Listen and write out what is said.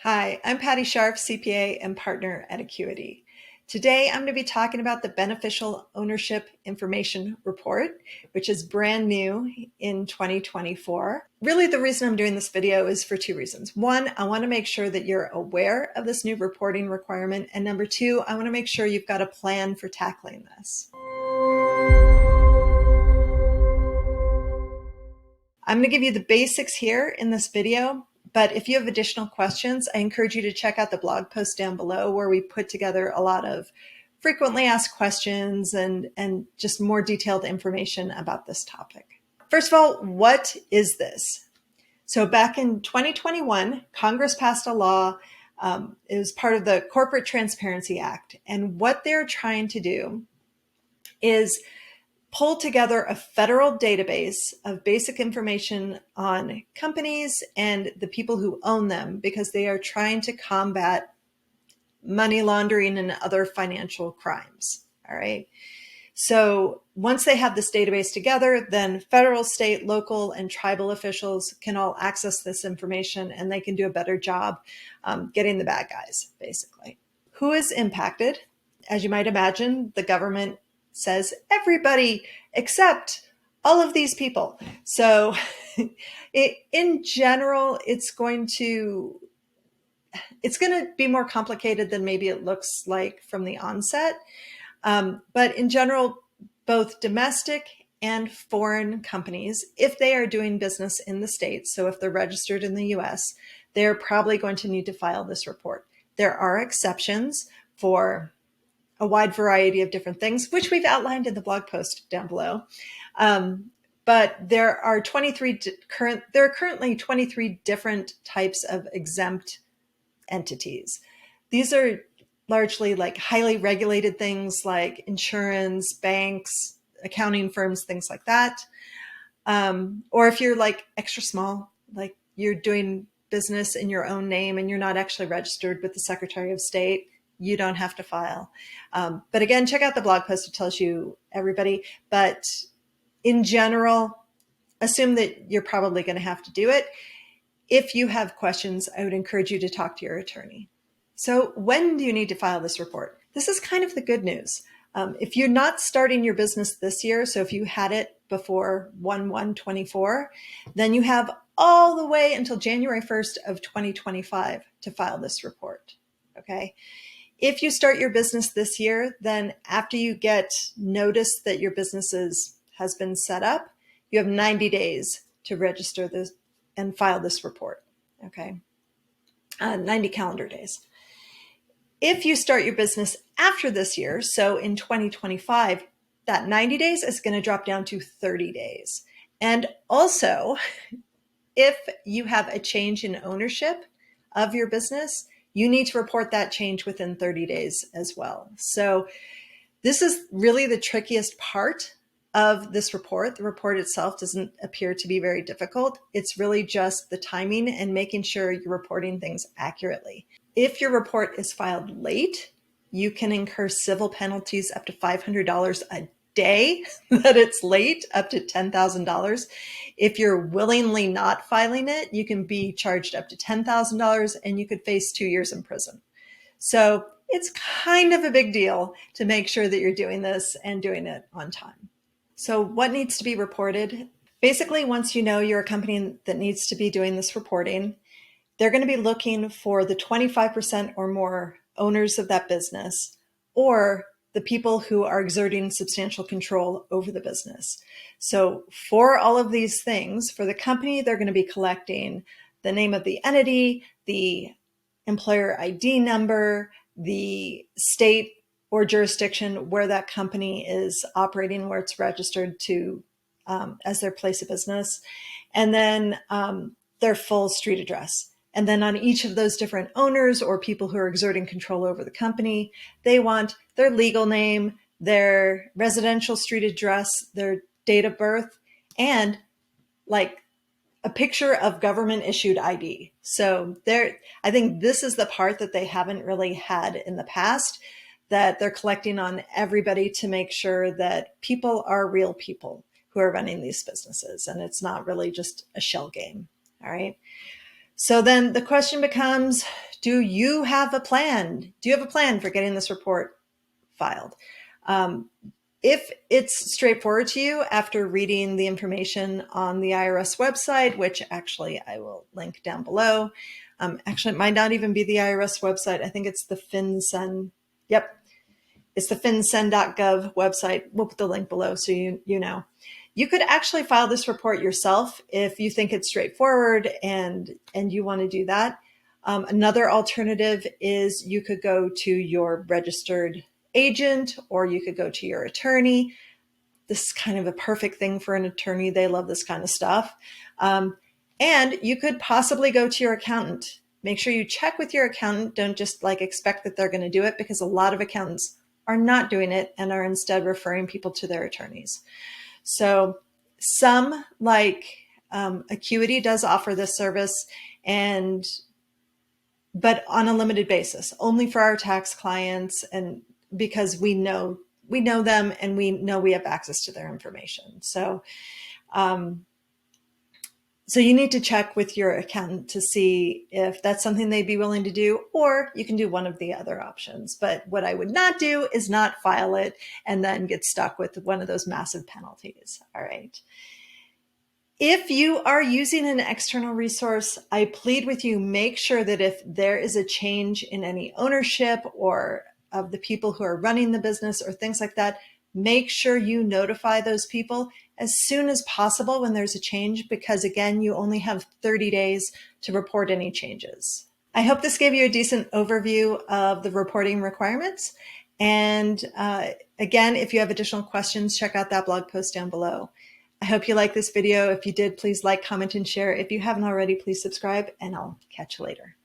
Hi, I'm Patti Scharf, CPA and partner at Acuity. Today, I'm going to be talking about the Beneficial Ownership Information Report, which is brand new in 2024. Really, the reason I'm doing this video is for two reasons. One, I want to make sure that you're aware of this new reporting requirement. And number two, I want to make sure you've got a plan for tackling this. I'm going to give you the basics here in this video, but if you have additional questions, I encourage you to check out the blog post down below where we put together a lot of frequently asked questions and just more detailed information about this topic. First of all, what is this? So back in 2021, Congress passed a law. It was part of the Corporate Transparency Act. And what they're trying to do is pull together a federal database of basic information on companies and the people who own them, because they are trying to combat money laundering and other financial crimes. All right. So once they have this database together, then federal, state, local, and tribal officials can all access this information, and they can do a better job getting the bad guys, basically. Who is impacted? As you might imagine, the government says everybody except all of these people. So in general, it's going to be more complicated than maybe it looks like from the onset. But in general, both domestic and foreign companies, if they are doing business in the States, so if they're registered in the US, they're probably going to need to file this report. There are exceptions for a wide variety of different things, which we've outlined in the blog post down below. But there are currently 23 different types of exempt entities. These are largely like highly regulated things like insurance, banks, accounting firms, things like that. Or if you're like extra small, like you're doing business in your own name and you're not actually registered with the Secretary of State, you don't have to file. But again, check out the blog post. It tells you everybody. But in general, assume that you're probably going to have to do it. If you have questions, I would encourage you to talk to your attorney. So when do you need to file this report? This is kind of the good news. If you're not starting your business this year, so if you had it before 1/1/24, then you have all the way until January 1st of 2025 to file this report. Okay. If you start your business this year, then after you get notice that your business has been set up, you have 90 days to register this and file this report. Okay. 90 calendar days. If you start your business after this year, so in 2025, that 90 days is going to drop down to 30 days. And also, if you have a change in ownership of your business, you need to report that change within 30 days as well. So this is really the trickiest part of this report. The report itself doesn't appear to be very difficult. It's really just the timing and making sure you're reporting things accurately. If your report is filed late, you can incur civil penalties up to $500 a day that it's late, up to $10,000. If you're willingly not filing it, you can be charged up to $10,000 and you could face 2 years in prison. So it's kind of a big deal to make sure that you're doing this and doing it on time. So what needs to be reported? Basically, once you know you're a company that needs to be doing this reporting, they're going to be looking for the 25% or more owners of that business, or the people who are exerting substantial control over the business. So for all of these things, for the company, they're going to be collecting the name of the entity, the employer ID number, the state or jurisdiction where that company is operating, where it's registered to as their place of business, and then their full street address. And then on each of those different owners or people who are exerting control over the company, they want their legal name, their residential street address, their date of birth, and like a picture of government issued ID. So I think this is the part that they haven't really had in the past, that they're collecting on everybody to make sure that people are real people who are running these businesses. And it's not really just a shell game. All right. So then the question becomes, Do you have a plan? Do you have a plan for getting this report filed? If it's straightforward to you after reading the information on the IRS website, which actually I will link down below. Actually, it might not even be the IRS website. I think it's the FinCEN. Yep. It's the fincen.gov website. We'll put the link below so you know. You could actually file this report yourself if you think it's straightforward and you want to do that. Another alternative is you could go to your registered agent or you could go to your attorney. This is kind of a perfect thing for an attorney. They love this kind of stuff. And you could possibly go to your accountant. Make sure you check with your accountant. Don't just like expect that they're going to do it, because a lot of accountants are not doing it and are instead referring people to their attorneys. So some, like Acuity, does offer this service, but on a limited basis, only for our tax clients, and because we know them and we know we have access to their information. So so you need to check with your accountant to see if that's something they'd be willing to do, or you can do one of the other options. But what I would not do is not file it and then get stuck with one of those massive penalties. All right. If you are using an external resource, I plead with you, make sure that if there is a change in any ownership or of the people who are running the business or things like that, make sure you notify those people as soon as possible when there's a change, because again, you only have 30 days to report any changes. I hope this gave you a decent overview of the reporting requirements. And again, if you have additional questions, check out that blog post down below. I hope you like this video. If you did, please like, comment, and share. If you haven't already, please subscribe, and I'll catch you later.